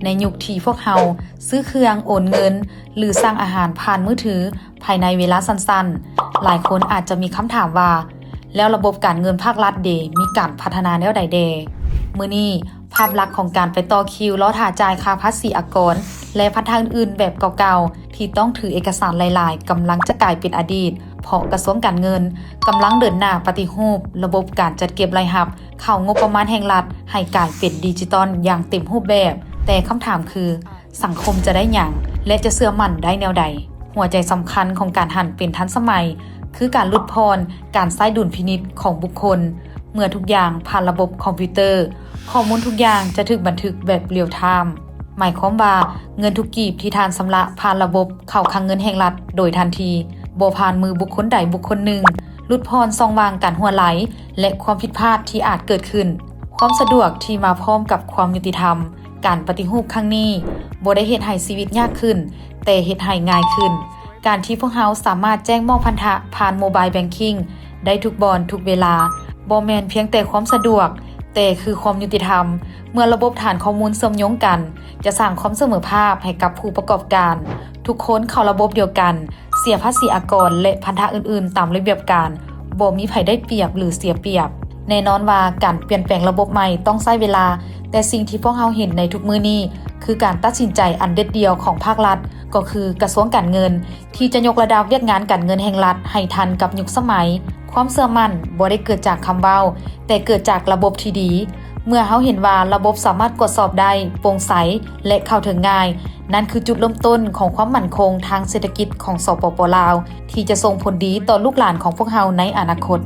ในยุคที่พวกเราซื้อเครื่องโอนเงินหรือสั่งอาหารผ่านมือถือภายในเวลาสั้นๆหลายคนอาจจะมีคำถามว่าแล้วระบบการเงินภาครัฐมีการพัฒนาแนวใดมื้อนี้ภาพลักษณ์ของการไปต่อคิวรอท่าจ่ายค่าภาษีอากรและพันธะอื่นๆแบบเก่าๆที่ต้องถือเอกสารหลายๆกำลังจะกลายเป็นอดีตเพราะกระทรวงการเงินกำลังเดินหน้าปฏิรูประบบการจัดเก็บรายรับเข้างบประมาณแห่งรัฐให้กลายเป็นดิจิตอลอย่างเต็มรูปแบบแต่คำถามคือสังคมจะได้หยังและจะเชื่อมั่นได้แนวใดหัวใจสำคัญของการหันเป็นทันสมัยคือการลดพรการใช้ดุลพินิจของบุคคลเมื่อทุกอย่างผ่านระบบคอมพิวเตอร์ข้อมูลทุกอย่างจะถูกบันทึกแบบเรียลไทม์หมายความว่าเงินทุกกีบที่ทานชำระผ่านระบบเข้าคลังเงินแห่งรัฐโดยทันทีบ่ผ่านมือบุคคลใดบุคคลหนึ่งลดพรซ่องวางการหัวไหลและความผิดพลาดที่อาจเกิดขึ้นความสะดวกที่มาพร้อมกับความยุติธรรมการปฏิรูปครั้งนี้บ่ได้เฮ็ดให้ชีวิตยากขึ้นแต่เฮ็ดให้ง่ายขึ้นการที่พวกเราสามารถแจ้งมอบพันธะผ่านโมบายแบงกิ้งได้ทุกบอนทุกเวลาบ่แม่นเพียงแต่ความสะดวกแต่คือความยุติธรรมเมื่อระบบฐานข้อมูลเชื่อมโยงกันจะสร้างความเสมอภาคให้กับผู้ประกอบการทุกคนเข้าระบบเดียวกันเสียภาษีอากรและพันธะอื่นๆตามระเบียบการบ่มีไผได้เปรียบหรือเสียเปรียบแน่นอนว่าการเปลี่ยนแปลงระบบใหม่ต้องใช้เวลาแต่สิ่งที่พวกเราเห็นในทุกมื้อนี้คือการตัดสินใจอันเด็ดเดี่ยวของภาครัฐก็คือกระทรวงการเงินที่จะยกระดับเวียกงานการเงินแห่งรัฐให้ทันกับยุคสมัยความเชื่อมั่นบ่ได้เกิดจากคำเว้าแต่เกิดจากระบบที่ดีเมื่อเราเห็นว่าระบบสามารถตรวจสอบได้โปร่งใสและเข้าถึงง่ายนั่นคือจุดเริ่มต้นของความมั่นคงทางเศรษฐกิจของสปป.ลาวที่จะส่งผลดีต่อลูกหลานของพวกเราในอนาคต